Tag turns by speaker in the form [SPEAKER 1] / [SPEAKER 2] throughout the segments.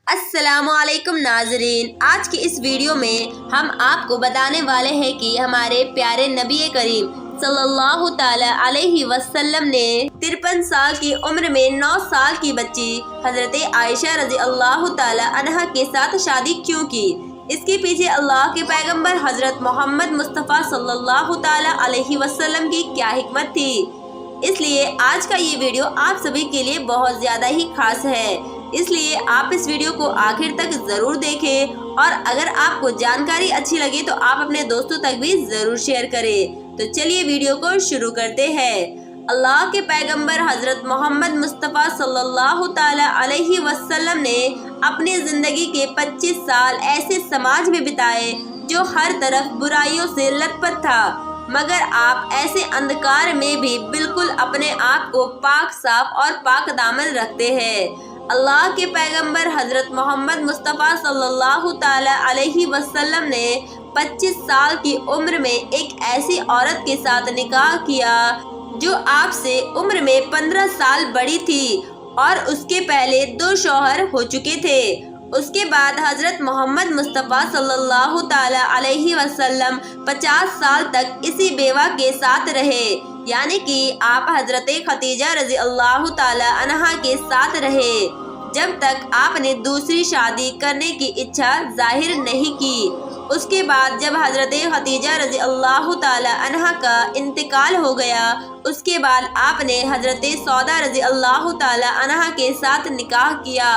[SPEAKER 1] السلام علیکم ناظرین، آج کی اس ویڈیو میں ہم آپ کو بتانے والے ہیں کہ ہمارے پیارے نبی کریم صلی اللہ تعالی علیہ وسلم نے 53 سال کی عمر میں 9 سال کی بچی حضرت عائشہ رضی اللہ تعالی عنہا کے ساتھ شادی کیوں کی؟ اس کے پیچھے اللہ کے پیغمبر حضرت محمد مصطفیٰ صلی اللہ تعالی علیہ وسلم کی کیا حکمت تھی؟ اس لیے آج کا یہ ویڈیو آپ سبھی کے لیے بہت زیادہ ہی خاص ہے، اس لیے آپ اس ویڈیو کو آخر تک ضرور دیکھیں، اور اگر آپ کو جانکاری اچھی لگے تو آپ اپنے دوستوں تک بھی ضرور شیئر کریں۔ تو چلیے ویڈیو کو شروع کرتے ہیں۔ اللہ کے پیغمبر حضرت محمد مصطفیٰ صلی اللہ تعالی علیہ وسلم نے اپنی زندگی کے 25 سال ایسے سماج میں بتائے جو ہر طرف برائیوں سے لت پت تھا، مگر آپ ایسے اندھکار میں بھی بالکل اپنے آپ کو پاک صاف اور پاک دامن رکھتے ہیں۔ اللہ کے پیغمبر حضرت محمد مصطفیٰ صلی اللہ تعالی علیہ وسلم نے 25 سال کی عمر میں ایک ایسی عورت کے ساتھ نکاح کیا جو آپ سے عمر میں 15 سال بڑی تھی اور اس کے پہلے 2 شوہر ہو چکے تھے۔ اس کے بعد حضرت محمد مصطفیٰ صلی اللہ تعالی علیہ وسلم 50 سال تک اسی بیوہ کے ساتھ رہے، یعنی کہ آپ حضرت خدیجہ رضی اللہ تعالی عنہا کے ساتھ رہے، جب تک آپ نے دوسری شادی کرنے کی اچھا ظاہر نہیں کی۔ اس کے بعد جب حضرت خدیجہ رضی اللہ تعالی عنہا کا انتقال ہو گیا، اس کے بعد آپ نے حضرت سودا رضی اللہ تعالی عنہا کے ساتھ نکاح کیا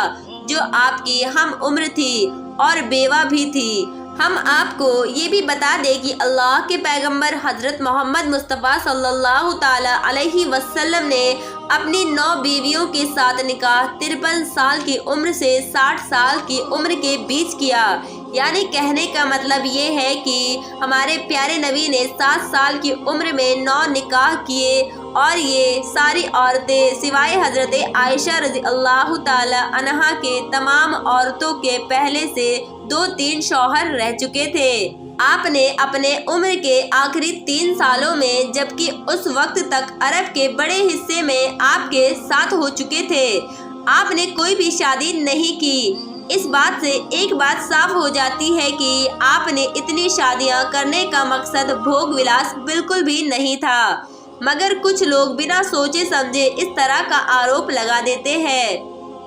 [SPEAKER 1] جو آپ کی ہم عمر تھی اور بیوہ بھی تھی۔ ہم آپ کو یہ بھی بتا دیں کہ اللہ کے پیغمبر حضرت محمد مصطفیٰ صلی اللہ تعالی علیہ وسلم نے اپنی 9 بیویوں کے ساتھ نکاح 53 سال کی عمر سے 60 سال کی عمر کے بیچ کیا، یعنی کہنے کا مطلب یہ ہے کہ ہمارے پیارے نبی نے 7 سال کی عمر میں 9 نکاح کیے، اور یہ ساری عورتیں سوائے حضرت عائشہ رضی اللہ تعالی عنہا کے تمام عورتوں کے پہلے سے 2-3 شوہر رہ چکے تھے۔ آپ نے اپنے عمر کے آخری 3 سالوں میں، جبکہ اس وقت تک عرب کے بڑے حصے میں آپ کے ساتھ ہو چکے تھے، آپ نے کوئی بھی شادی نہیں کی۔ اس بات سے ایک بات صاف ہو جاتی ہے کہ آپ نے اتنی شادیاں کرنے کا مقصد بھوگ ولاس بالکل بھی نہیں تھا، مگر کچھ لوگ بنا سوچے سمجھے اس طرح کا آروپ لگا دیتے ہیں۔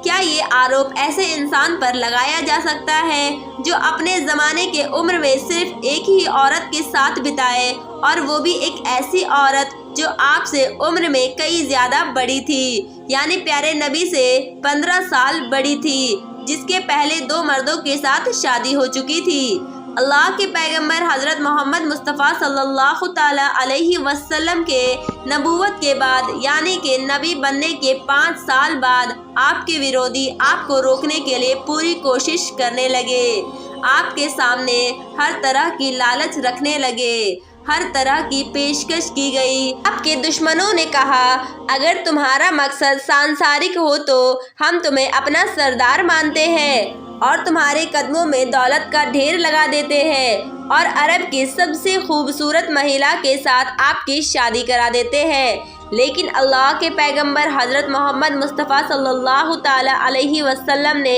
[SPEAKER 1] کیا یہ آروپ ایسے انسان پر لگایا جا سکتا ہے جو اپنے زمانے کے عمر میں صرف ایک ہی عورت کے ساتھ بتائے، اور وہ بھی ایک ایسی عورت جو آپ سے عمر میں کئی زیادہ بڑی تھی، یعنی پیارے نبی سے 15 سال بڑی تھی، جس کے پہلے 2 مردوں کے ساتھ شادی ہو چکی تھی؟ اللہ کے پیغمبر حضرت محمد مصطفیٰ صلی اللہ تعالی علیہ وسلم کے نبوت کے بعد، یعنی کہ نبی بننے کے 5 سال بعد، آپ کے ورودی آپ کو روکنے کے لیے پوری کوشش کرنے لگے، آپ کے سامنے ہر طرح کی لالچ رکھنے لگے، ہر طرح کی پیشکش کی گئی۔ آپ کے دشمنوں نے کہا، اگر تمہارا مقصد سانسارک ہو تو ہم تمہیں اپنا سردار مانتے ہیں اور تمہارے قدموں میں دولت کا ڈھیر لگا دیتے ہیں، اور عرب کی سب سے خوبصورت مہیلا کے ساتھ آپ کی شادی کرا دیتے ہیں۔ لیکن اللہ کے پیغمبر حضرت محمد مصطفیٰ صلی اللہ تعالی علیہ وسلم نے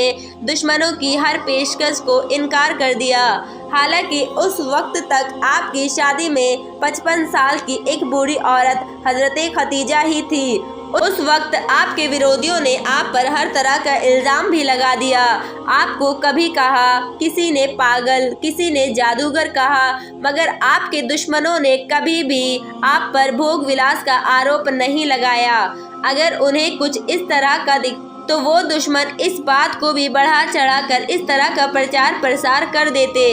[SPEAKER 1] دشمنوں کی ہر پیشکش کو انکار کر دیا، حالانکہ اس وقت تک آپ کی شادی میں 55 سال کی ایک بوڑھی عورت حضرت خدیجہ ہی تھی۔ اس وقت آپ کے ورودیوں نے آپ پر ہر طرح کا الزام بھی لگا دیا، آپ کو کبھی کہا کسی نے پاگل، کسی نے جادوگر کہا، مگر آپ کے دشمنوں نے کبھی بھی آپ پر بھوگ ولاس کا آروپ نہیں لگایا۔ اگر انہیں کچھ اس طرح کا تو وہ دشمن اس بات کو بھی بڑھا چڑھا کر اس طرح کا پرچار پرسار کر دیتے۔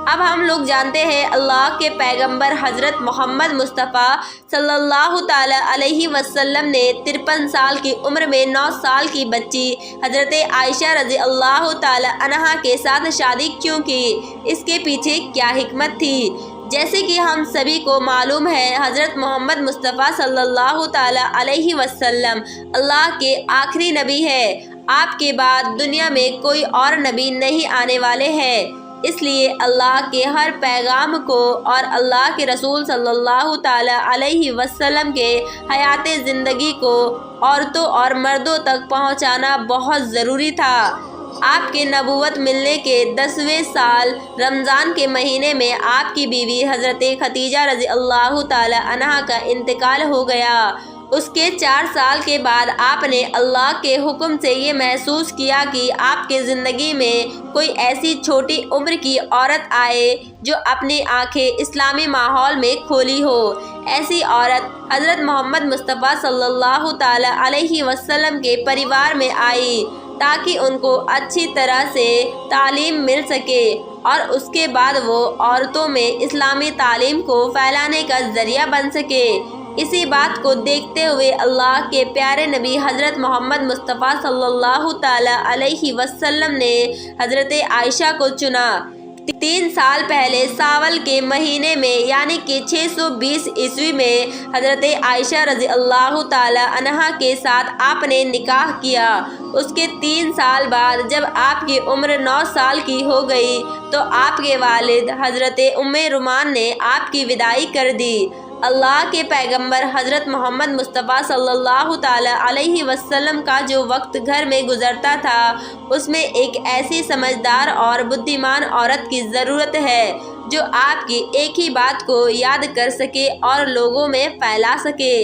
[SPEAKER 1] اب ہم لوگ جانتے ہیں اللہ کے پیغمبر حضرت محمد مصطفیٰ صلی اللہ تعالی علیہ وسلم نے 53 سال کی عمر میں 9 سال کی بچی حضرت عائشہ رضی اللہ تعالی عنہا کے ساتھ شادی کیوں کی؟ اس کے پیچھے کیا حکمت تھی؟ جیسے کہ ہم سبھی کو معلوم ہے، حضرت محمد مصطفیٰ صلی اللہ تعالی علیہ وسلم اللہ کے آخری نبی ہے، آپ کے بعد دنیا میں کوئی اور نبی نہیں آنے والے ہیں۔ اس لیے اللہ کے ہر پیغام کو اور اللہ کے رسول صلی اللہ تعالی علیہ وسلم کے حیات زندگی کو عورتوں اور مردوں تک پہنچانا بہت ضروری تھا۔ آپ کے نبوت ملنے کے 10ویں سال رمضان کے مہینے میں آپ کی بیوی حضرت خدیجہ رضی اللہ تعالی عنہا کا انتقال ہو گیا۔ اس کے 4 سال کے بعد آپ نے اللہ کے حکم سے یہ محسوس کیا کہ آپ کے زندگی میں کوئی ایسی چھوٹی عمر کی عورت آئے جو اپنی آنکھیں اسلامی ماحول میں کھولی ہو۔ ایسی عورت حضرت محمد مصطفیٰ صلی اللہ تعالی علیہ وسلم کے پریوار میں آئی تاکہ ان کو اچھی طرح سے تعلیم مل سکے اور اس کے بعد وہ عورتوں میں اسلامی تعلیم کو پھیلانے کا ذریعہ بن سکے۔ اسی بات کو دیکھتے ہوئے اللہ کے پیارے نبی حضرت محمد مصطفیٰ صلی اللہ تعالی علیہ وسلم نے حضرت عائشہ کو چنا۔ 3 سال پہلے ساول کے مہینے میں یعنی کہ 620 عیسوی میں حضرت عائشہ رضی اللہ تعالی عنہا کے ساتھ آپ نے نکاح کیا۔ اس کے 3 سال بعد جب آپ کی عمر 9 سال کی ہو گئی تو آپ کے والد حضرت ام رومان نے آپ کی وداعی کر دی۔ اللہ کے پیغمبر حضرت محمد مصطفیٰ صلی اللہ تعالی علیہ وسلم کا جو وقت گھر میں گزرتا تھا اس میں ایک ایسی سمجھدار اور بدھیمان عورت کی ضرورت ہے جو آپ کی ایک ہی بات کو یاد کر سکے اور لوگوں میں پھیلا سکے۔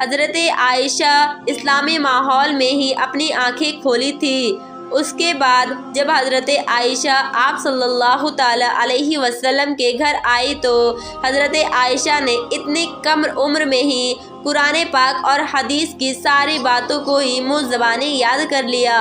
[SPEAKER 1] حضرت عائشہ اسلامی ماحول میں ہی اپنی آنکھیں کھولی تھی۔ اس کے بعد جب حضرت عائشہ آپ صلی اللہ تعالی علیہ وسلم کے گھر آئی تو حضرت عائشہ نے اتنی کم عمر میں ہی قرآن پاک اور حدیث کی ساری باتوں کو ہی منہ زبانی یاد کر لیا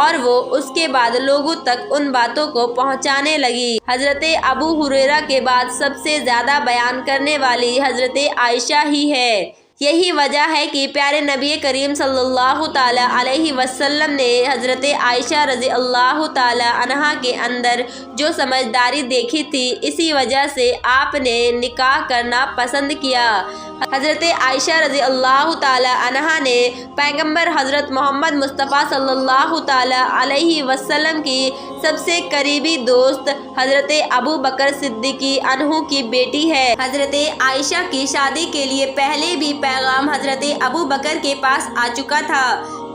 [SPEAKER 1] اور وہ اس کے بعد لوگوں تک ان باتوں کو پہنچانے لگی۔ حضرت ابو ہریرہ کے بعد سب سے زیادہ بیان کرنے والی حضرت عائشہ ہی ہے۔ یہی وجہ ہے کہ پیارے نبی کریم صلی اللہ تعالی علیہ وسلم نے حضرت عائشہ رضی اللہ تعالی عنہا کے اندر جو سمجھداری دیکھی تھی اسی وجہ سے آپ نے نکاح کرنا پسند کیا۔ حضرت عائشہ رضی اللہ تعالی عنہا نے پیغمبر حضرت محمد مصطفیٰ صلی اللہ تعالی علیہ وسلم کی سب سے قریبی دوست حضرت ابو بکر صدیق عنہ کی بیٹی ہے۔ حضرت عائشہ کی شادی کے لیے پہلے بھی پیغام حضرت ابو بکر کے پاس آ چکا تھا۔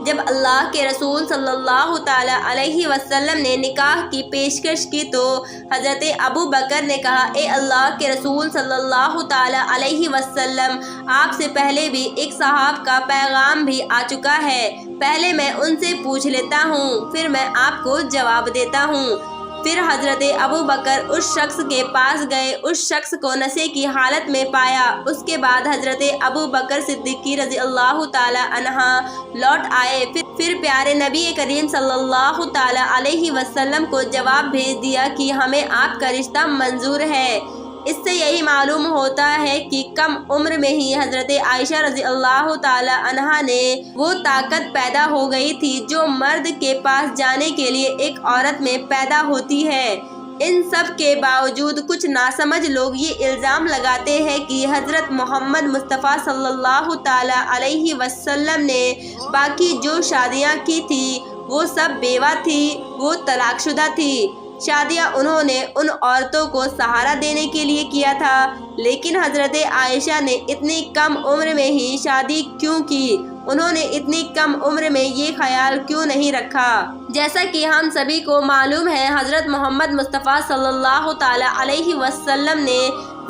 [SPEAKER 1] جب اللہ کے رسول صلی اللہ تعالی علیہ وسلم نے نکاح کی پیشکش کی تو حضرت ابو بکر نے کہا، اے اللہ کے رسول صلی اللہ تعالی علیہ وسلم، آپ سے پہلے بھی ایک صحابہ کا پیغام بھی آ چکا ہے، پہلے میں ان سے پوچھ لیتا ہوں پھر میں آپ کو جواب دیتا ہوں۔ پھر حضرت ابو بکر اس شخص کے پاس گئے، اس شخص کو نشے کی حالت میں پایا۔ اس کے بعد حضرت ابو بکر صدیق رضی اللہ تعالی عنہ لوٹ آئے، پھر پیارے نبی کریم صلی اللہ تعالی علیہ وسلم کو جواب بھیج دیا کہ ہمیں آپ کا رشتہ منظور ہے۔ اس سے یہی معلوم ہوتا ہے کہ کم عمر میں ہی حضرت عائشہ رضی اللہ تعالی عنہا نے وہ طاقت پیدا ہو گئی تھی جو مرد کے پاس جانے کے لیے ایک عورت میں پیدا ہوتی ہے۔ ان سب کے باوجود کچھ ناسمجھ لوگ یہ الزام لگاتے ہیں کہ حضرت محمد مصطفیٰ صلی اللہ تعالی علیہ وسلم نے باقی جو شادیاں کی تھی وہ سب بیوہ تھی، وہ طلاق شدہ تھی۔ شادیاں انہوں نے ان عورتوں کو سہارا دینے کے لیے کیا تھا، لیکن حضرت عائشہ نے اتنی کم عمر میں ہی شادی کیوں کی؟ انہوں نے اتنی کم عمر میں یہ خیال کیوں نہیں رکھا؟ جیسا کہ ہم سبھی کو معلوم ہے حضرت محمد مصطفیٰ صلی اللہ تعالی علیہ وسلم نے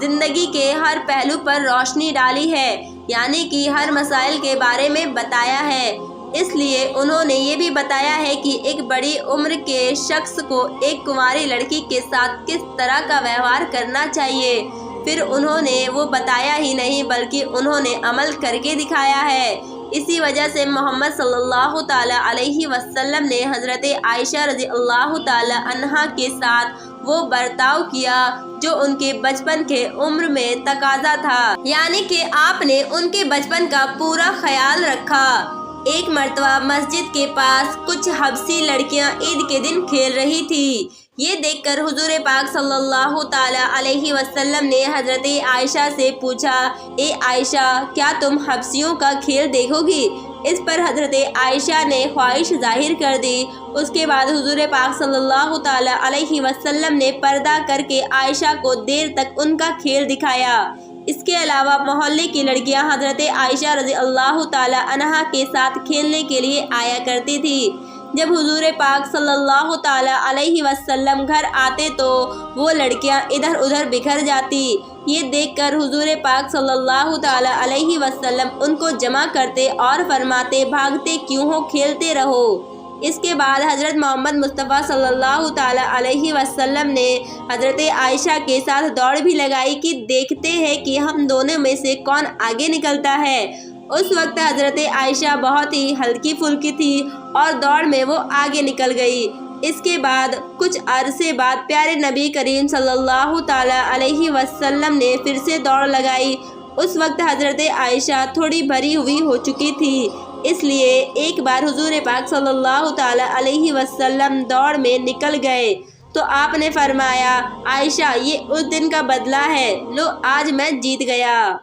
[SPEAKER 1] زندگی کے ہر پہلو پر روشنی ڈالی ہے، یعنی کہ ہر مسائل کے بارے میں بتایا ہے۔ اس لیے انہوں نے یہ بھی بتایا ہے کہ ایک بڑی عمر کے شخص کو ایک کنواری لڑکی کے ساتھ کس طرح کا ویوہار کرنا چاہیے۔ پھر انہوں نے وہ بتایا ہی نہیں بلکہ انہوں نے عمل کر کے دکھایا ہے۔ اسی وجہ سے محمد صلی اللہ تعالی علیہ وسلم نے حضرت عائشہ رضی اللہ تعالی عنہا کے ساتھ وہ برتاؤ کیا جو ان کے بچپن کے عمر میں تقاضا تھا، یعنی کہ آپ نے ان کے بچپن کا پورا خیال رکھا۔ ایک مرتبہ مسجد کے پاس کچھ حبشی لڑکیاں عید کے دن کھیل رہی تھی۔ یہ دیکھ کر حضور پاک صلی اللہ تعالی علیہ وسلم نے حضرت عائشہ سے پوچھا، اے عائشہ، کیا تم حبشیوں کا کھیل دیکھو گی؟ اس پر حضرت عائشہ نے خواہش ظاہر کر دی۔ اس کے بعد حضور پاک صلی اللہ تعالی علیہ وسلم نے پردہ کر کے عائشہ کو دیر تک ان کا کھیل دکھایا۔ اس کے علاوہ محلے کی لڑکیاں حضرت عائشہ رضی اللہ تعالی عنہا کے ساتھ کھیلنے کے لیے آیا کرتی تھی۔ جب حضور پاک صلی اللہ تعالیٰ علیہ وسلم گھر آتے تو وہ لڑکیاں ادھر ادھر بکھر جاتی۔ یہ دیکھ کر حضور پاک صلی اللہ تعالیٰ علیہ وسلم ان کو جمع کرتے اور فرماتے بھاگتے کیوں ہو، کھیلتے رہو۔ اس کے بعد حضرت محمد مصطفیٰ صلی اللہ تعالیٰ علیہ وسلم نے حضرت عائشہ کے ساتھ دوڑ بھی لگائی کہ دیکھتے ہیں کہ ہم دونوں میں سے کون آگے نکلتا ہے۔ اس وقت حضرت عائشہ بہت ہی ہلکی پھلکی تھی اور دوڑ میں وہ آگے نکل گئی۔ اس کے بعد کچھ عرصے بعد پیارے نبی کریم صلی اللہ تعالیٰ علیہ وسلم نے پھر سے دوڑ لگائی۔ اس وقت حضرت عائشہ تھوڑی بھری ہوئی ہو چکی تھی، اس لیے ایک بار حضور پاک صلی اللہ تعالیٰ علیہ وسلم دوڑ میں نکل گئے تو آپ نے فرمایا عائشہ یہ اس دن کا بدلہ ہے، لو آج میں جیت گیا۔